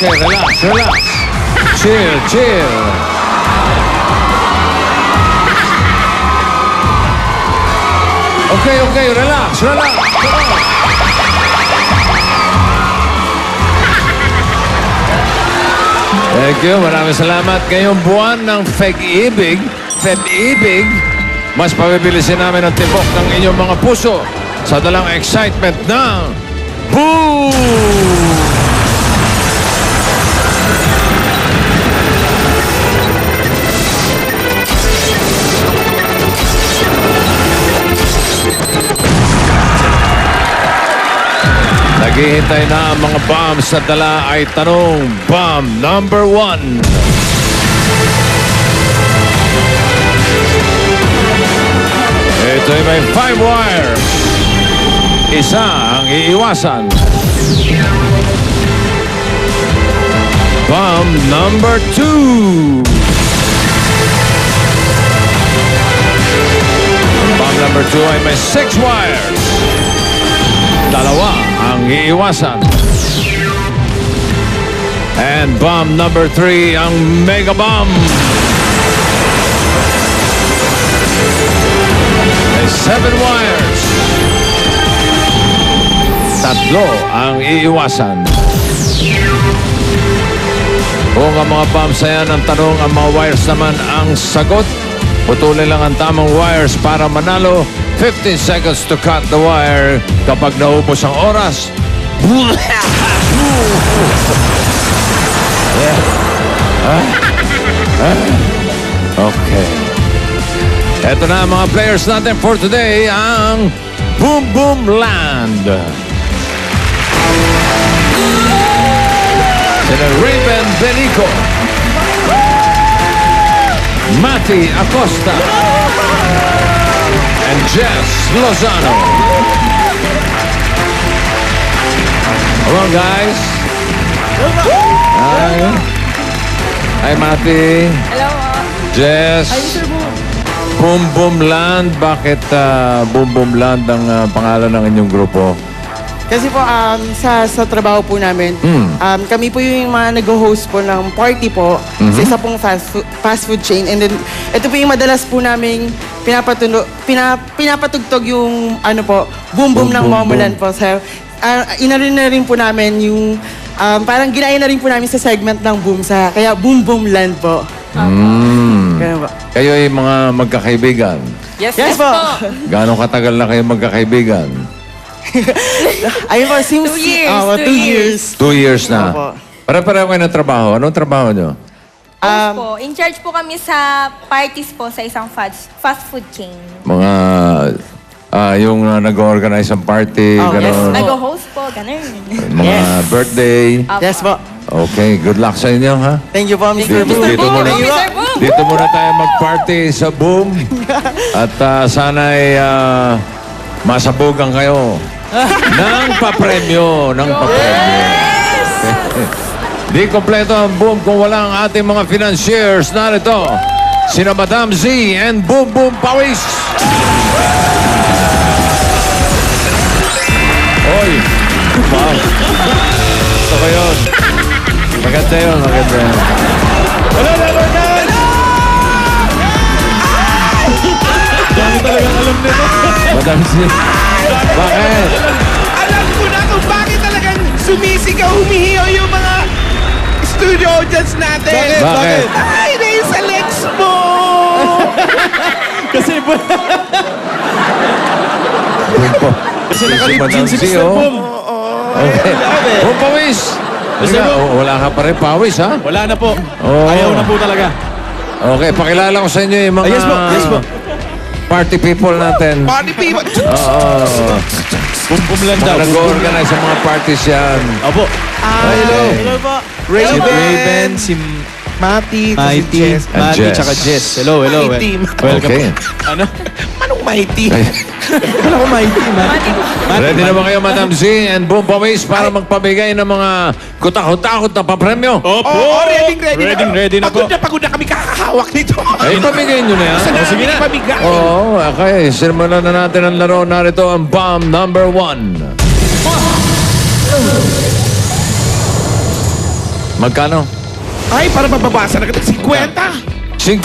Okay, relax, relax. Chill, chill. Okay, okay, relax, relax. Come on. Thank you, maraming salamat. Ngayong buwan ng Feb-ibig, mas pabibilisin namin ang tibok ng inyong mga puso sa dalang excitement ng Boom! Naghihintay na ang mga bombs sa dala ay tanong bomb number 1. Ito ay may 5 wires. Isa ang iiwasan. Bomb number 2. Bomb number 2 ay may 6 wires. Dalawa ang iiwasan. And bomb number 3 ang mega bomb. May 7 wires. Tatlo ang iiwasan. Kung ang mga bombs ay yan ang tanong, ang mga wires naman ang sagot. Putulin lang ang tamang wires para manalo. 15 seconds to cut the wire. Kapag naubos ang oras. Okay. Ito na mga players natin for today, ang Boom Boom Land. Sina Raven Benico, Mati Acosta, and Jess Lozano. Come on, guys. Hi, Mati. Hello. Jess. Hi, Mr. Boom. Boom Boom Land. Bakit Boom Boom Land ang pangalan ng inyong grupo? Kasi po, sa trabaho po namin, kami po yung mga nag-host po ng party po sa isa pong fast food chain. And then, ito po yung madalas po namin pinapatugtog yung boom boom ng Momoland po. So, inarin na rin po namin yung, parang ginaya na rin po namin sa segment ng Boomsa. Kaya Boom Boom Land po. Kaya po. Kayo ay mga magkakaibigan. Yes, Yes po. Gaano katagal na kayo magkakaibigan? Ayun po, seems 2 years, 2 2 years. 2 years na. Opo. Pare-pareho kayo ng trabaho. Anong trabaho nyo? Po. In charge po kami sa parties po sa isang fast food chain. Mga, yung nag-organize ng party, Oh, yes. gano'n. Nag-host po, ganun. Mga Yes. birthday. Yes po. Okay, good luck sa inyo, ha? Thank you po, Mr. Dito, Boom. dito muna. Thank you, Mr. Boom. Dito muna tayo mag-party sa Boom. At sana'y masabugan kayo ng papremyo. Di kompleto ang Boom kung wala ang ating mga financiers. Narito, sina Madam Z and Boom Boom Pawis. Oy! Wow! Gusto ko yun. Maganda yun, maganda yun. Dami talagang alam nito. Madam Z. Bakit? Alam ko na kung bakit talagang sumisigaw, humihiyaw yung mga studio audience natin. Bakit? Ay, dahil sa legs mo! Kasi po, Kasi nakalip si Mr. Boom. Okay. Boom Pawis! Mr. Boom. Wala ka pa rin pawis, ha? Wala na po. Oo. Ayaw na po talaga. Okay, pakilala ko sa inyo yung mga Yes po, yes po. party people natin. Party people. Oo. Bum-bum lang Mga daw. nag-organize sa mga parties yan. Opo. Hello. Hello po. Si Raven, si Mati, Mighty, And Mati, Jess. tsaka Jess. Hello, hello. My team. Welcome. Okay. Ano? Manong Mighty? Wala ko Mighty, Mati. Ready na ba kayo, Madam Z and Boom Pawis, para magpamigay ng mga kutakot-takot na papremyo? Opo! Ready na po. Pagod na kami kakahawak nito. Ay, pamigay nyo na yan. Sige na. Pamigay. Oo, okay. Simulan na natin ang laro. Narito ang bomb number 1. Magkano? Ay, para mababasa na kita. 50. 50,000! 50,000!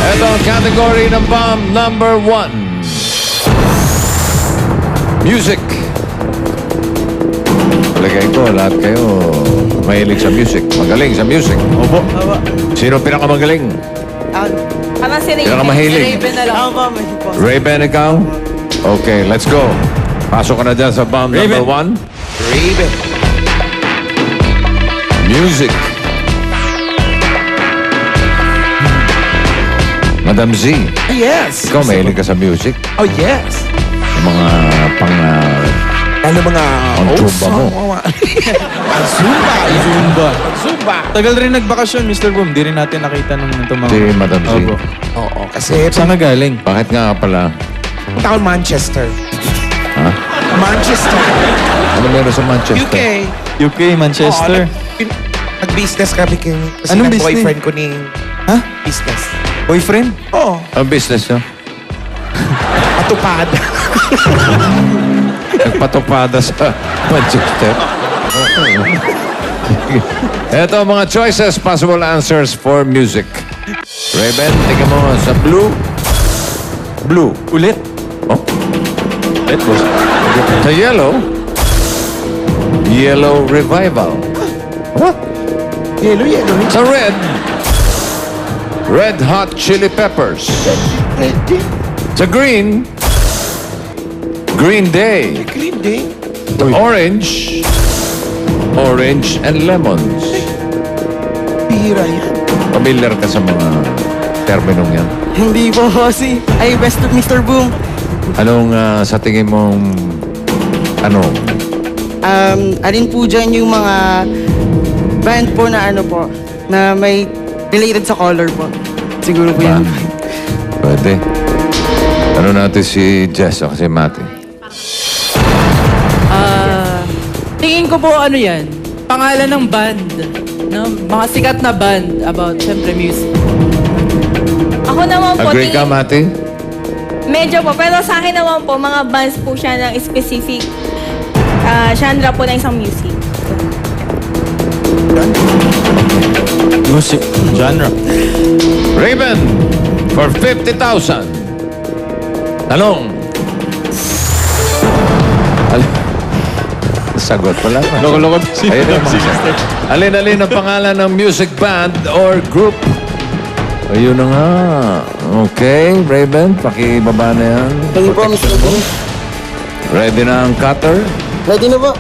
Ito ang category ng bomb number 1. Music. Palagay ko, lahat kayo mahilig sa music. Magaling sa music. Opo. Sino pinakamagaling? Parang si Raven. Pinakamahilig? Ray-Ben, ikaw? Okay, let's go. Pasok ka na dyan sa bomb number 1. Raven. Music. Madam Z, Yes. ikaw mahilig ka sa music? Oh, yes. Yung mga pang... Ano mga Ang old zumba mo. song, mga- Ang zumba. Zumba. Zumba. Tagal rin nagbakasyon, Mr. Boom. Di rin natin nakita nung itong mga... Si Madam Z. Opo. Oo, kasi Saan ka galing? Bakit nga pala? punta ako Manchester. Ha? Manchester. Ano meron sa Manchester? UK. UK, Manchester. Nag-business kami kasi Anong ng business? boyfriend ko ni Ha? business. Boyfriend? Oo. Ang business nyo? Atupad. Nagpatupada sa Manchester. Ito ang mga choices, possible answers for music. Raven, tingnan mo sa blue. Blue. Ulit? Oh. It was. Sa yellow. Yellow Revival. What? Yellow. Sa red. Red Hot Chili Peppers. Sa green. Green Day. Green Day. Sa orange. Orange and Lemons. Bihira yan. Familiar ka sa mga terminong yan? Hindi po, bossy. Ay, best of Mr. Boom. Anong sa tingin mong ano? Alin po dyan yung mga band po na ano po, na may related sa color po. Siguro po Ba? yan. Pwede. Ano natin si Jess o si Mati? Tingin ko po ano yan, pangalan ng band. No? Mga sikat na band about, syempre, music. Ako naman po, Agree ka, Mati? medyo po. Pero sa akin naman po, mga bands po siya ng specific genre po ng isang music. Music. Genre. Raven, for 50,000. Tanong. Sagot pala. Loko-loko. Ayun ang mga. Alin-alin ang pangalan ng music band or group? Ayun na nga. Okay, Raven, pakibaba na yan. Thank you po, Mr. Boom. Ready na ang cutter? Ready na po.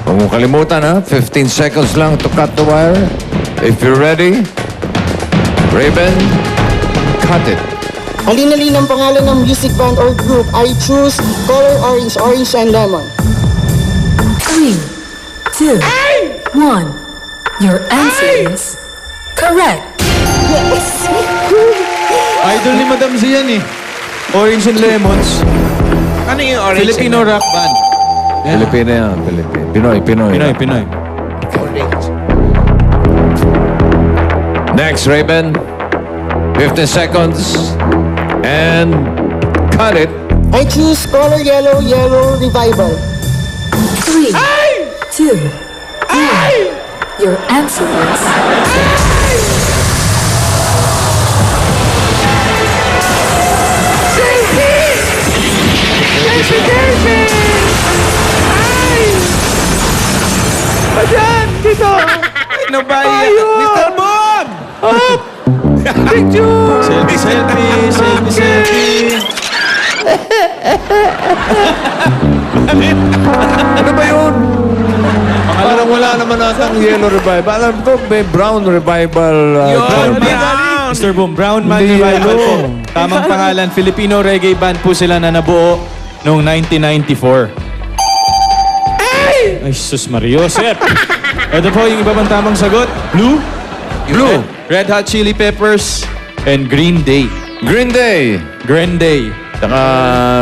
Huwag mong kalimutan ha. 15 seconds lang to cut the wire. If you're ready, Raven, cut it. Alin-alin ang pangalan ng music band or group. I choose color orange, orange and lemon. 3, 2, 1. Your answer is correct. Idol ni Madam Z yan eh. Orange and Lemons. Ano yung orange? Filipino rock band. Yan. Pilipino yan, Pilipino. Pinoy. Pinoy. Orange. Next, Raven. 15 seconds. And cut it. I choose color yellow, yellow revival. 3, 2, 1. Your answer is Ayan, dito. Ano ba yan? Mr. Boom! Selfie. Ano ba yun? Parang wala naman natang yellow revival. Alam ko, may brown revival. Yun, term. brown. Mr. Boom, Brown Man Hindi Revival yellow. po. Tamang pangalan, Filipino reggae band po sila na nabuo noong 1994. Ay, sus Mariosep. Ito po yung iba pang tamang sagot. Blue. Red Hot Chili Peppers and Green Day. Green Day. Green Day. Saka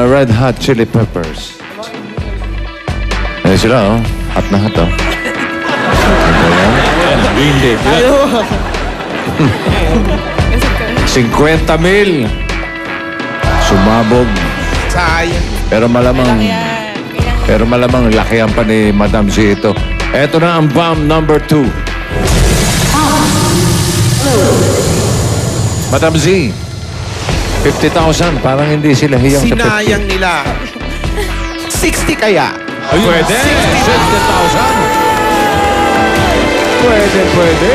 Red Hot Chili Peppers. Ayan sila, oh. Hot na hot, oh. Green Day. 50,000. Sumabog Sayang. Pero malamang lakihan pa ni Madam Z ito. Ito na ang bomb number 2. Madam Z, 50,000. Parang hindi sila hiyang sa 50. Sinayang nila. 60 kaya? Pwede. 60,000. Pwede.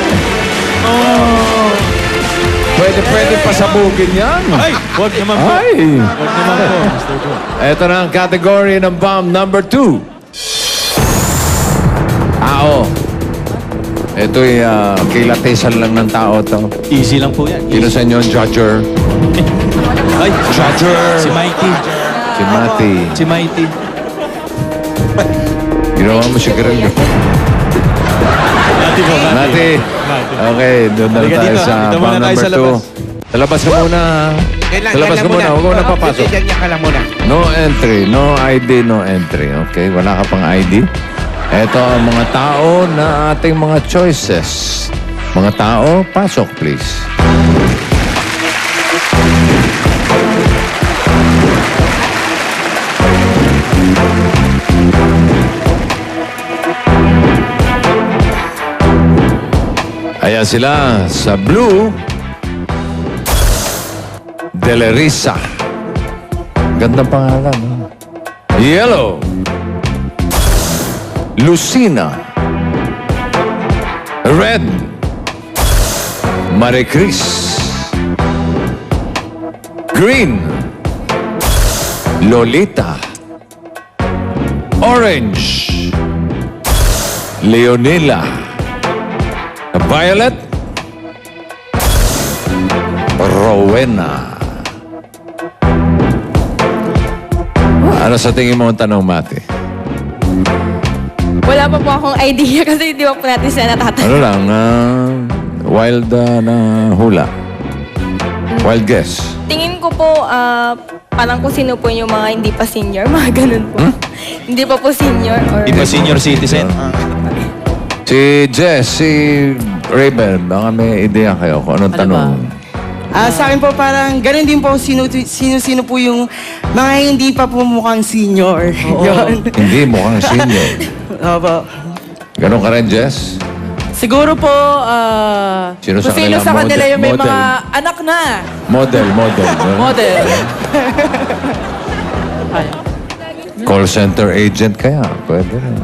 Oh. Pwede pasabugin yan. Ay, wag naman po. Ay. Wag naman po, Mr. Go. Ito na ang category ng bomb number 2. Tao. Ito'y kilatisan lang ng tao to. Easy lang po yan. Sino sa inyo ang judger? Ay, Judger. si Mighty. Si Mati. Si Mighty. Ginawa mo si Grillo. Mati po, Mati. Okay, doon na Halika tayo dito, sa dito bomb muna tayo number sa 2. labas. Sa labas ka muna. Sa labas ka muna. Huwag mo na papasok. Ganyan ka lang muna. No entry. No ID, no entry. Okay, wala ka pang ID. Ito ang mga tao na ating mga choices. Mga tao, pasok please. Ayan sila sa blue. Delerisa. Gandang pangalan. No? Yellow. Lucina. Red. Maricris. Green. Lolita. Orange. Leonila. Violet. Rowena. Ano sa tingin mo ang tanong, Mati? Wala pa po akong idea kasi di ba po natin sila natatanong. Ano lang, wild na hula. Wild guess. Tingin ko po, parang kung sino po yung mga hindi pa senior, mga ganun po. Hindi pa po senior or... Di ba senior citizen? Si Jess, si Raven, baka may ideya kayo kung anong Ano tanong. Sa akin po parang ganun din po sino-sino po yung mga hindi pa po mukhang senior. Yun. Hindi, mukhang senior. Opo. Ganon ka rin, Jess? Siguro po, Sino sa kung sino kanila? sa kanila yung may Model. mga anak na. Model. Model. Ay. Call center agent kaya. Pwede rin.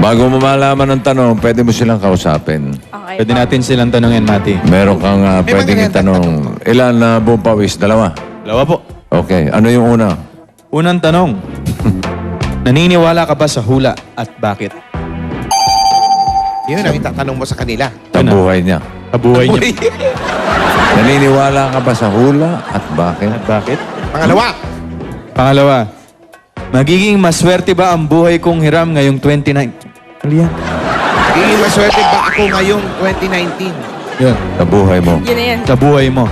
Bago mo malaman ng tanong, pwede mo silang kausapin. Okay Pwede po. natin silang tanungin, Mati. Meron kang pwedeng mga itanong. Ilan na buong pawis? 2? Dalawa po. Okay. Ano yung una? Unang tanong. Naniniwala ka ba sa hula at bakit? Yun ang itatanong mo sa kanila. Sa buhay niya. Sa buhay niyo. Naniniwala ka ba sa hula at bakit? At bakit? Pangalawa. Pangalawa. Magiging maswerte ba ang buhay kong hiram ngayong 29? Ano yan? Magiging maswerte ba ako ngayong 2019? Yan. Sa buhay mo. Yun na yan. Sa buhay mo.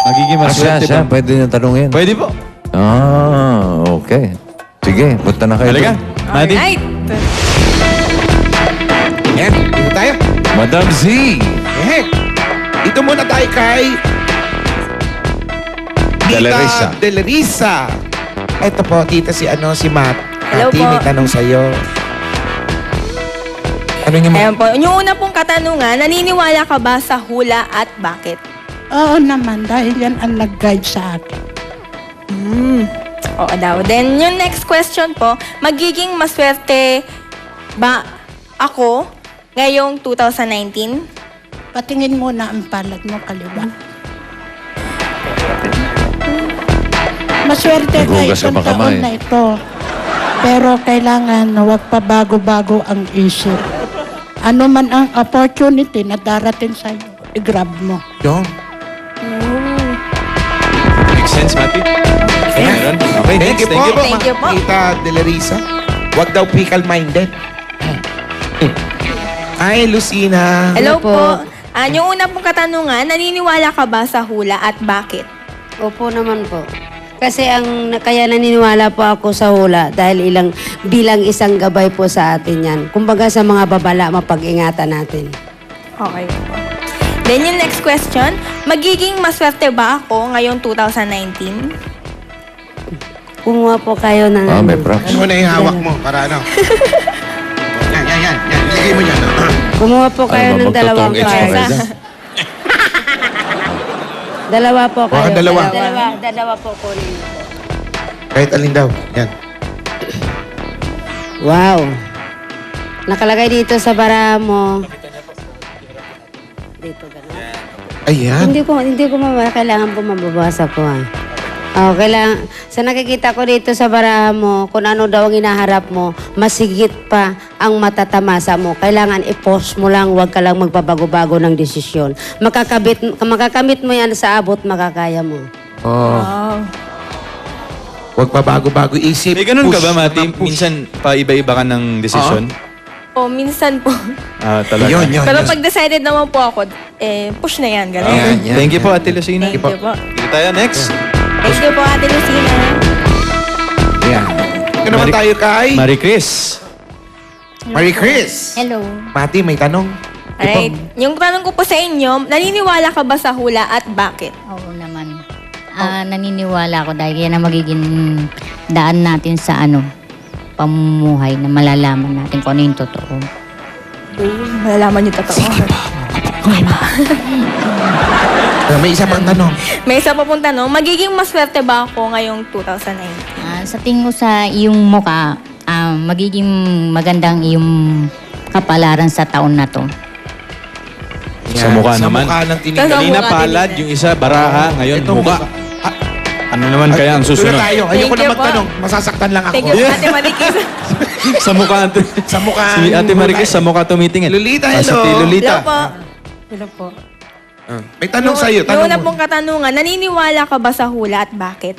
Magiging maswerte Siya, ba? pwede niyo tanungin. Pwede po. Okay. Sige, punta na kayo. Talaga? doon. Mati? Alright. Yan, dito tayo. Madam Z. Dito muna tayo kay... Delerisa. Tita Delerisa. Ito po, tita si Matt. Hello Ate, po. may tanong sa'yo. Ano niyo mo? Ayan po. Yung una pong katanungan, naniniwala ka ba sa hula at bakit? Oo naman, dahil yan ang nag-guide sa akin. Oo daw. Then, yung next question po, magiging maswerte ba ako ngayong 2019? Patingin muna ang palad mo kaliwa. Maswerte ka Nagugas ka isang ba kamay? taon na ito. Pero kailangan huwag pa bago-bago ang isip. Ano man ang opportunity na darating sa'yo, i-grab mo. Yun. Make sense, Mati? Meron? Okay, Thank you po. Thank you po. Tita Delerisa. Huwag daw fickle-minded. Ay, Lucina. Hello po. Yung una pong katanungan, naniniwala ka ba sa hula at bakit? Opo naman po. Kasi kaya naniniwala po ako sa hula dahil bilang isang gabay po sa atin yan. Kumbaga sa mga babala, mapag-ingatan natin. Okay po. Then yung next question, magiging maswerte ba ako ngayong 2019? Kumuha po kayo ng... Ah, may props. Ano na ihawak mo para ano? Yan. Ilagay mo yan. Kumuha po kayo ng dalawang magtotoong cards. extra. Dalawa po kayo. Baka dalawa. Dalawa po kunin po. Kahit alin daw. Yan. Wow. Nakalagay dito sa bara mo. Dito gano'n. Ayan. Hindi ko kailangan po mababasa po Oh, kailangan, sa nakikita ko dito sa baraha mo, kung ano daw ang inaharap mo, masigit pa ang matatamasa mo. Kailangan i-post mo lang, huwag ka lang magbabago-bago ng desisyon. Makakamit mo yan sa abot, makakaya mo. Oh. Huwag pa bago-bago isip. May ganun ka Push ba, Mati? naman, push. Minsan pa iba-iba ka ng desisyon? O, minsan po. Ah, talaga. Yun. Pero pag decided naman po ako, push na yan, gano'n. Yan. Thank you po, Ate Lucina. Thank you po. Dito tayo, next. Thank you po, Ate Lucina. Yan. Ito naman tayo kay Marie Chris. Marie Chris. Hello. Mati, may tanong. Alright. Yung tanong ko po sa inyo, naniniwala ka ba sa hula at bakit? Oo naman. Naniniwala ako dahil yan ang magiging daan natin sa pamumuhay na malalaman natin kung ano yung totoo. Malalaman niyo totoo. May isa pang tanong. May isa pa pong tanong, magiging maswerte ba ako ngayong 2019? Sa tingin ko sa iyong mukha, magiging magandang iyong kapalaran sa taon na to. Sa mukha Sa naman. mukha ng tinignan. Sa Kanina mukha palad, din. yung isa baraha, ngayon Ito, mukha. Ano naman kaya ang Doon susunod? na tayo. Ayoko Thank na you magtanong. Masasaktan lang ako. Thank you, Ate Marikis. Sa mukha. Sa mukha. Si Ate Marie Chris, sa mukha tumitingin. Lolita, Ah, si hello. Ate Lolita. Hello po. May tanong sa'yo. Yung Tanong una mo. pong katanungan, naniniwala ka ba sa hula at bakit?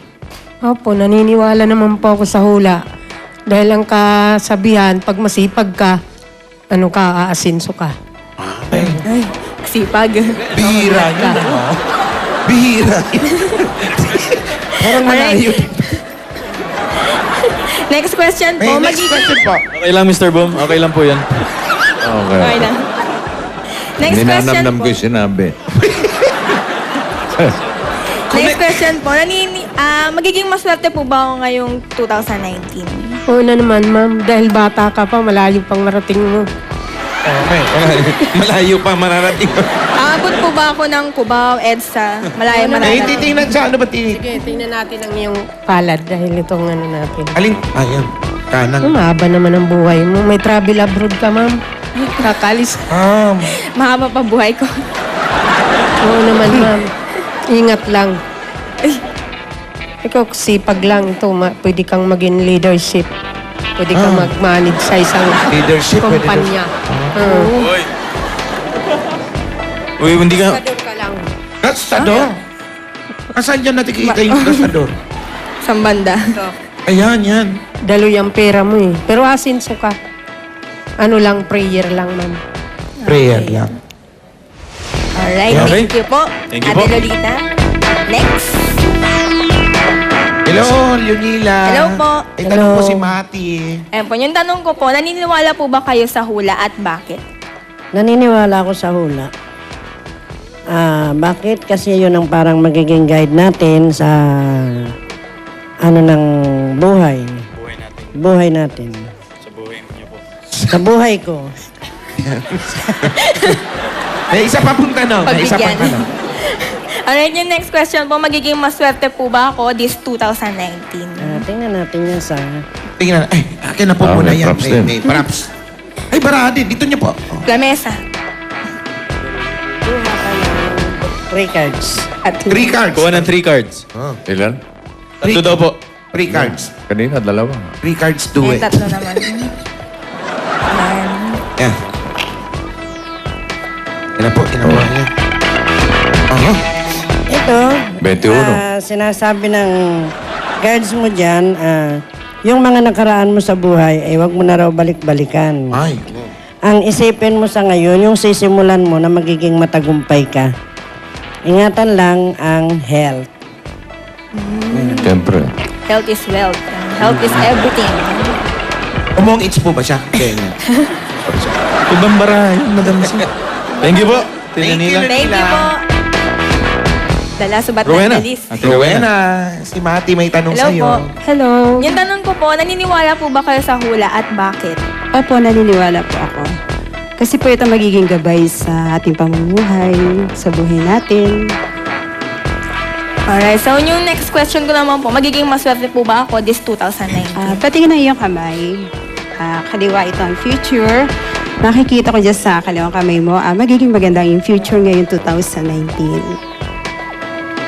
Opo, naniniwala naman po ako sa hula. Dahil ang kasabihan, pag masipag ka, aasinso ka. Ay, sipag. Bihira yun. Bihira. Parang malayo. Next question po, May next question po. Okay lang, Mr. Boom. Okay lang po yan. Okay. Okay na. Next question Ninanamnam po. ko yung sinabi. Next question po, magiging maswerte po ba ako ngayong 2019? Oo na naman, ma'am. Dahil bata ka pa, malayo pang narating mo. Okay. Malayo pa mararating. Aabot po ba ako ng Cubao, EDSA? Malayo. Titingnan sa ano ba tinig? Sige, tingnan natin ang iyong palad dahil itong natin. Alin? Ayan. Kanang. Mahaba naman ang buhay mo. May travel abroad ka, ma'am. Kakalis. Mahaba pa buhay ko. Oo naman, ma'am. Ingat lang. Ikaw, sipag lang ito. Pwede kang maging leadership. Pwede kang mag-manage sa isang Leadership. kumpanya. Uy, hindi ka... Doon ka lang. Gastador. Asan dyan natin kikita yung gastador? Sa banda. Ayan, yan. Daloy ang pera mo eh. Pero asinso ka. Ano lang, prayer lang, ma'am. Prayer lang. Alright, Okay. thank you po. Thank you Ate po. Lolita. Next. Hello, Leonila. Hello po. May tanong po si Mati. Ayan po, yung tanong ko po, naniniwala po ba kayo sa hula at bakit? Naniniwala ako sa hula. Bakit? Kasi yun ang parang magiging guide natin sa ng buhay. Buhay natin. Sa buhay niyo po. Sa buhay ko. May isa pa pong tanong. May isa pang Pagbigyan. tanong. Alright, yung next question po, magiging maswerte po ba ako this 2019? Tingnan natin yan sa... Tingnan. Ay, akin na po muna may yan. props din. May props. Ay, baraha din. Dito niyo po. Oh. Lamesa. 3 cards. At 3 cards. Kuha ng 3 cards. Ilan? Tatlo daw po. 3 cards. Kanina, dalawa. 3 cards, do Yung it. tatlo naman. Ayan. Yan. Yan po, inawa yan. Ito, 21. sinasabi ng guards mo dyan, yung mga nakaraan mo sa buhay, ay wag mo na raw balik-balikan. Ay. Ang isipin mo sa ngayon, yung sisimulan mo na magiging matagumpay ka. Ingatan lang ang health. Siyempre. Health is wealth. Health is everything. Umong eats po ba siya? Kaya niya. Ibang baraha yun, Madam C. Thank you po. Ate Nanila. Thank you po. Dala, subat Rowena. na list. Ate Rowena. Si Mati may tanong Hello sa'yo. po. Hello. Yung tanong ko po, naniniwala po ba kayo sa hula at bakit? Opo, naniniwala po ako. Kasi po ito magiging gabay sa ating pamumuhay, sa buhay natin. Alright, so yung next question ko naman po, magiging maswerte po ba ako this 2019? Patingin na iyong kamay. Kaliwa ito ang future. Nakikita ko dyan sa kaliwang kamay mo, magiging maganda yung future ngayon 2019.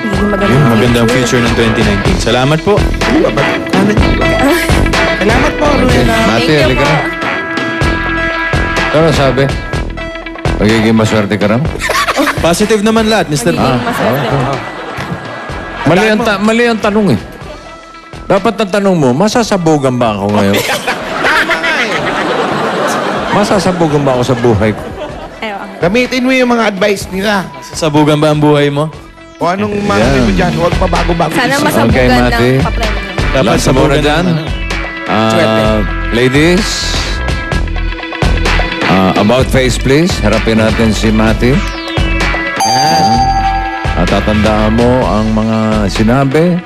Magiging Yung magandang future ng 2019. Salamat po. Salamat po, Rowena. Mati, Thank you halika po. na. Ano sabi? Magiging maswerte ka raw? Positive naman lahat, Mr. Magiging maswerte po. Mali ang tanong eh. Dapat ang tanong mo, masasabugan ba ako ngayon? Tama nga eh. Masasabugan ba ako sa buhay ko? Ewan. Gamitin mo yung mga advice nila. Sasabugan ba ang buhay mo? O anong masabi mo dyan, huwag pa bago-bago. Sana isip. masabugan Okay, Mati. ng papremyo. Dapat Lahat sa sabugan muna dyan. ng ano. Ladies, about face please. Harapin natin si Mati. At tatandaan mo ang mga sinabi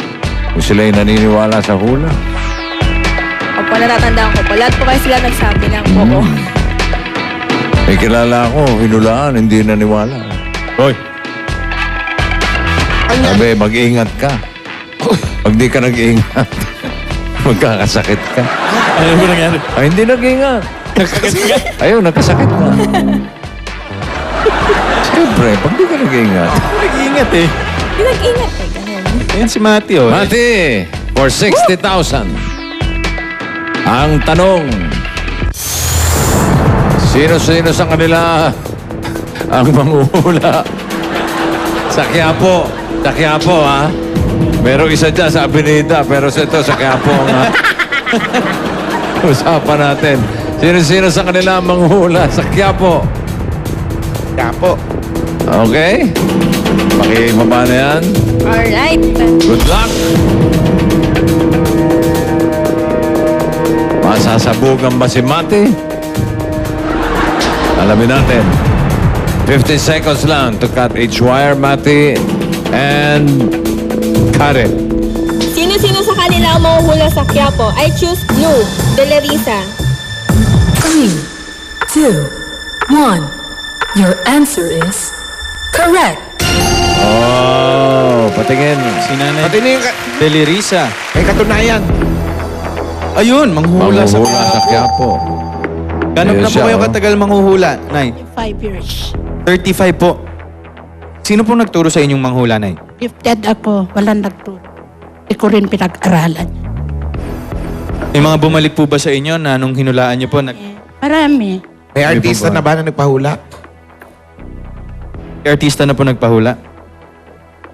kung sila'y naniniwala sa hula. Opo, natatandaan ko po. Lahat po kayo sila nagsabi ng oo. May kilala ako, hinulaan, hindi naniwala. Hoy. Sabi, mag-iingat ka. Pag di ka nag-iingat, magkakasakit ka. Ano ba nangyari? Ay, hindi nag-iingat. Nagkasakit ka? Ayun, nagkasakit ka. Siyempre, pag di ka nag-iingat. Nag-iingat eh. Pinag-ingat eh, ganun. Ayan si Mati oh. Mati, for 60,000. Ang tanong, sino-sino sa kanila ang manguhula? Sa Quiapo. Sa Quiapo, ha? Merong isa dyan sa Avenida, pero ito sa Quiapo, ha? Usapan natin. Sino-sino sa kanila ang manguhula sa Quiapo? Quiapo. Okay? Pakibaba na yan. Alright. Good luck! Masasabugan ba si Mati? Alamin natin. 15 seconds lang to cut each wire, Mati. And cut it. Sino-sino sa kanila ang mahuhula sa Quiapo? I choose blue, De La Risa. 3, 2, 1. Your answer is correct. Oh, patingin. Si Nanay Pati na yung Delirisa. may katunayan. Ayun, manghuhula sa Manguhula sa Quiapo. Ganap na Ayun po siya, kayo oh. katagal manghuhula, Nay? 5 years. 35 po. Sino po nagturo sa inyong manghula, Nay? Gifted ako, walang nagturo. Hindi ko rin pinag-aralan. May mga bumalik po ba sa inyo na nung hinulaan niyo po? Marami. May artista na ba na nagpahula? Artista na po nagpahula?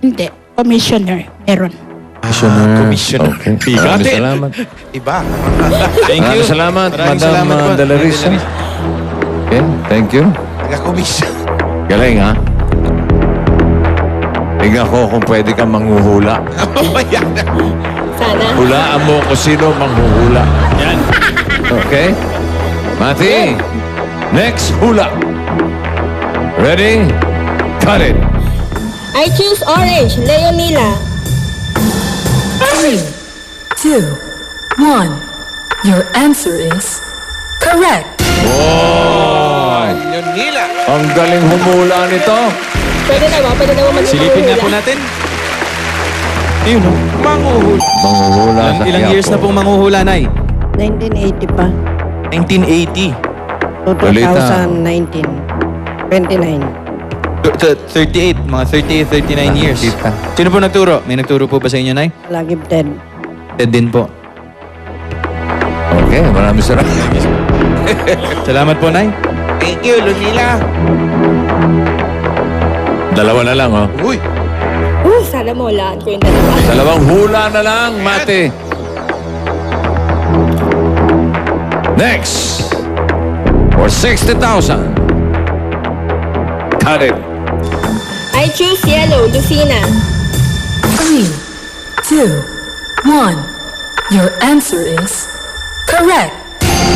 Hindi. Commissioner. Meron. Commissioner. Okay. Maraming salamat. Iba. Thank you. Maraming salamat, Maraming Madam salamat po, De La Risa. Okay, thank you. Taga-commission. Galing, ha? Tingnan ko kung pwede kang manghuhula. Sana. Hulaan mo kung sino manghuhula. Yan. Okay? Mati, next hula. Ready? Cut it. I choose orange, Leonila. 3, 2, 1. Your answer is correct. Oh! Leonila. Ang galing humula nito. Pwede na ba? Pwede na ba Silipin nga po natin. Ayun, oh. Manghuhula. Manghuhula sa Ilang years na Quiapo. pong manghuhula, Nay? 1980 pa. 1980. To 2019. 29. 38, mga 38, 39 years. Kita. Sino po nagturo? May nagturo po ba sa inyo, Nay? Lagi Ted. Ted din po. Okay, maraming salamat. Salamat po, Nay. Thank you, Leonila. Dalawa na lang, oh. Uy. Sana mo hulaan ko yung dalawa. Dalawang hula na lang, Mati. Next. For 60,000. Cut it. I choose yellow, Lucina. 3, 2, 1. Your answer is correct.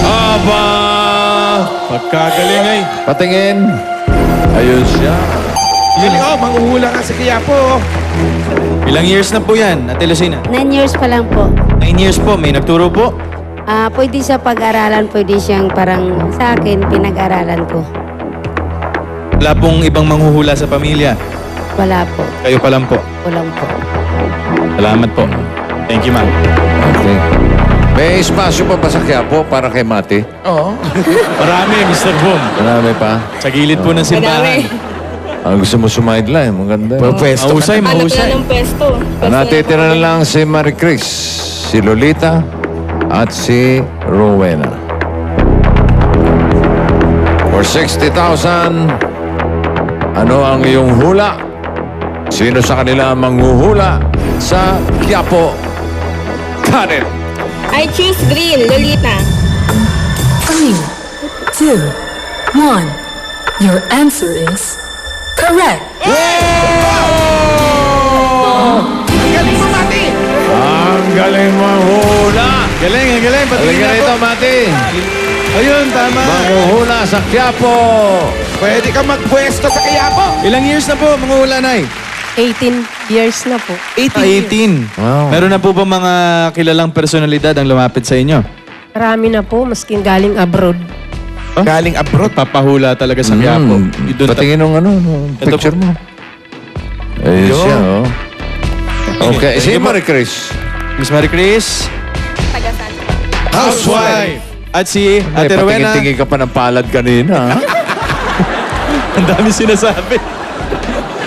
Aba! Pagkagaling ay. Patingin. Ayun siya. Galing, oh, manghuhula ka sa Quiapo. Ilang years na po yan, Ate Lucina? 9 years pa lang po. 9 years po. May nagturo po? Pwede sa pag-aralan, pwede siyang parang sa akin, pinag-aralan ko. Wala pong ibang manghuhula sa pamilya. Wala po. Kayo pa lang po. Walang po. Salamat po. Thank you, ma'am. Okay. May espasyo pa ba sa Quiapo para kay Mati? Oo. Marami, Mr. Boom. Marami pa. Sa gilid po ng simbahan. Ang gusto mo sumideline, maganda. Mahusay, mahusay. ng pwesto. Ang natitira na lang si Marie Chris, si Lolita, at si Rowena. For 60,000, ano ang iyong hula? Sino sa kanila manghuhula sa Quiapo? Cut it! I choose green, Lolita. 3, 2, 1. Your answer is correct. Ang galing mo, Mati. Ang galing manghula! Galing, galing. Halika Patingin rito, po. Mati! Ayun, tama. Manghuhula sa Quiapo! Pwede ka magpwesto sa Quiapo. Ilang years na po, manghuhula, Nay? 18 years na po. 18. Wow. Meron na po ba mga kilalang personalidad ang lumapit sa inyo? Marami na po, masking galing abroad. Galing abroad. Papahula talaga sa Quiapo. Doon Patingin ng Ito picture po. mo. Ayun Yo. siya, oh. Okay, si Marie Chris. Miss Marie Chris, Tagasan. housewife. At si Ay, Ate Rowena. patingin-tingin ka pa ng palad kanina, ha? Ang dami sinasabi.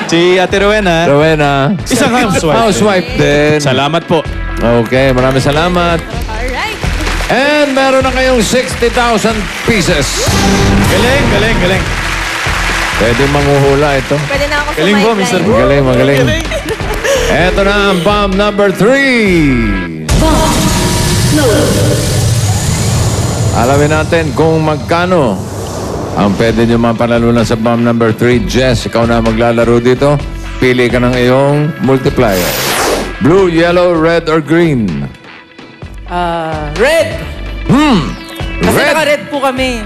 Si Ate Rowena. Rowena. Isang housewife. Housewife din. Salamat po. Okay, maraming salamat. Alright. And meron na kayong 60,000 pieces. Galing, galing, galing. Pwede manghuhula ito. Pwede na ako Galing po, Mr. Magaling, magaling. Ito na ang bomb number 3. Alamin natin kung magkano ang pwede nyo mapanalunan sa bomb number 3. Jess, ikaw na maglalaro dito. Pili ka ng iyong multiplier. Blue, yellow, red, or green? Red! Kasi Red. naka-red po kami.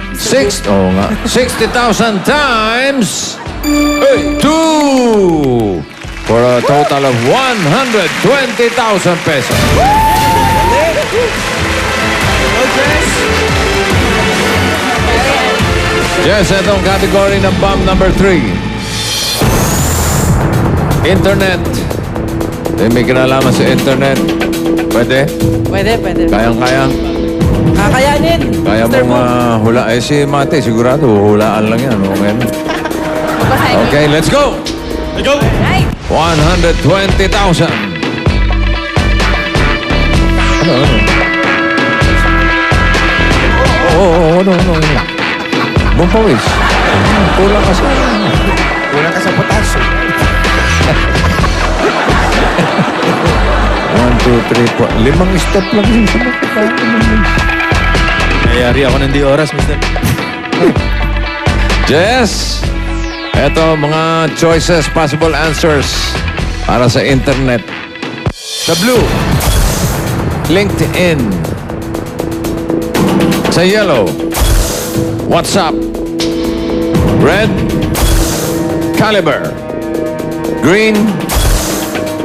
Oo nga. 60,000 times 2 for a total of 120,000 pesos. Yes, itong category ng bomb number 3. Internet. May kinalaman sa internet. Pwede? Pwede, pwede. Kayang-kaya? Kakayanin. Kaya Mr. mong Boom. hula. Eh si Mate, sigurado, hulaan lang yan. Okay, okay, let's go! Let's go! Alright. 120,000. Ano? Ano? Bumpawis. Kulang ka sa... Kulang ka sa potasyo. 1, 2, 3, 4. 5 step lang yun sa mga. Nayari ako ng di oras, Mr. Jess, eto mga choices, possible answers para sa internet. Sa blue, LinkedIn. Sa yellow, WhatsApp. Red, Caliber. Green,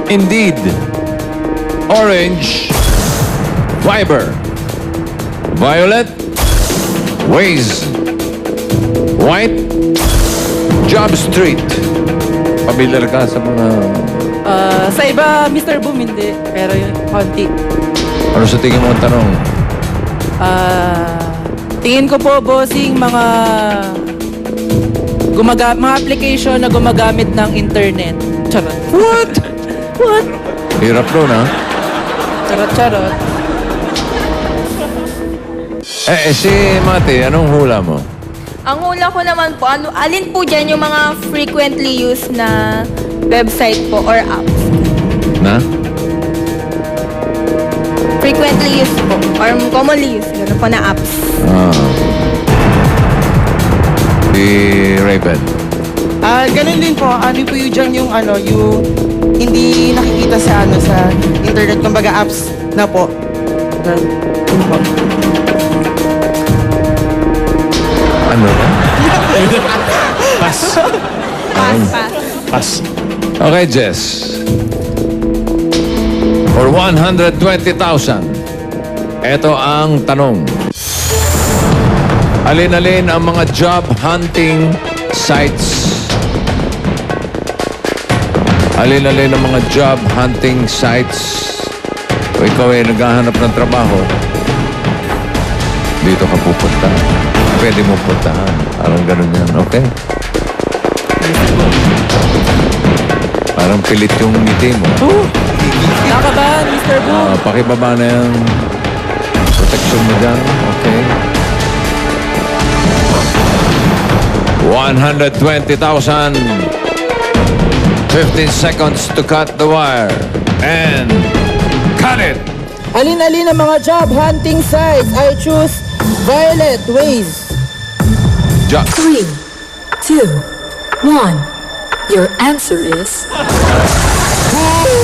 Indeed. Orange, Viber. Violet, Waze. White, Job Street. Pamilyar ka sa mga... Sa iba, Mr. Boom, hindi. Pero yun, konti. Ano sa tingin mo ang tanong? Tingin ko po, bossing, mga application na gumagamit ng internet. Charot. What? What? Hirap doon, ha? Charot. Si Mati, anong hula mo? Ang hula ko naman po, alin po dyan yung mga frequently used na website po or apps? Na? Frequently used po or commonly used, gano'n po na apps. Si Raven. Ganun din po, ano po yung dyan yung hindi nakikita sa sa internet, kumbaga apps na po. Yun po. Ano na? Pass. Pass. Okay, Jess. For 120,000, ito ang tanong. Alin-alin ang mga job hunting sites? Alin-alin ang mga job hunting sites? Kung ikaw ay naghahanap ng trabaho, dito ka pupunta. Pwede mo puntahan. Parang ganun yan, okay? Parang pilit yung ngiti mo. Nakabahan, Mr. Boom. Pakibaba na yung protection mo dyan. Okay. 120,000. 15 seconds to cut the wire. And cut it! Alin-alin ang mga job hunting sites? I choose Violet Ways. Job. 3, 2, 1. Your answer is... Hoy!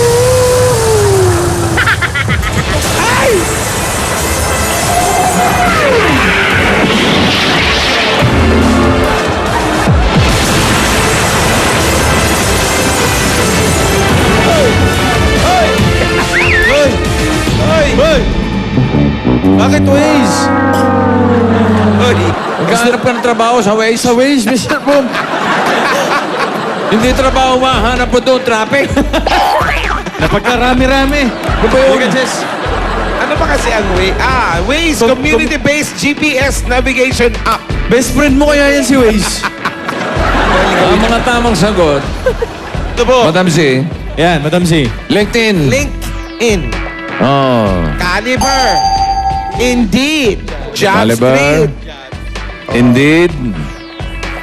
Bakit Waze? Magkahanap ka ng trabaho sa Waze? Sa Waze, Mr. Boom. Hindi trabaho mahanap mo doon, traffic. Napagkarami-rami. Ano ba yun? Jess. Ano ba kasi ang Waze? Community-based GPS navigation app. Best friend mo kaya yan si Waze? Ang mga tamang sagot, Ito po. Madam Z, Yan, Madam Z. LinkedIn. LinkedIn. Oh. Caliber. Indeed. Caliber. JobStreet. Indeed.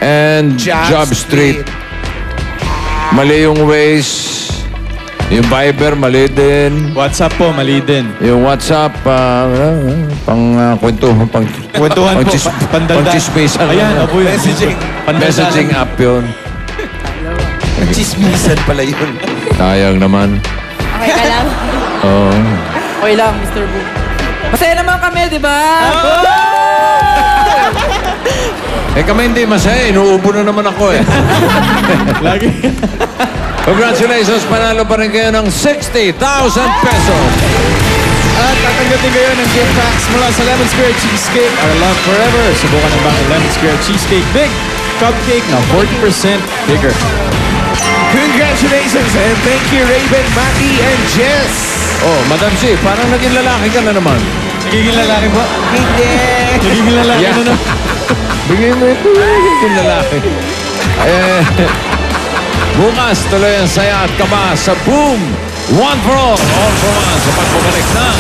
And Job Street. Mali yung Waze. Yung Viber, mali din. WhatsApp po, mali din. Yung WhatsApp, kwentuhan, Kwentuhan po, pandaldal. pang-chismisan. Ayan, opo yun. Messaging app yun. Chismisan pala yun. Sayang naman. Okay ka lang? Oo. Okay lang, Mr. Boom. Masaya naman kami, di ba? Eh kami hindi masaya, inuubo na naman ako eh. Lagi. Congratulations, panalo pa rin kayo ng 60,000 pesos. At tatanggapin kayo ng gift packs mula sa Lemon Square Cheesecake, Our Love Forever. Subukan ng bang Lemon Square Cheesecake Big Cupcake na 40% bigger. Congratulations and thank you Raven, Matty, and Jess. Oh, Madam C, parang naging lalaki ka na naman. Nagiging lalaki po? Hindi. Nagiging lalaki Yeah. na no? Bigyan mo ito, naging lalaki. Bukas, tuloy ang saya at kaba sa Boom! One for all for one sa pagbabalik ng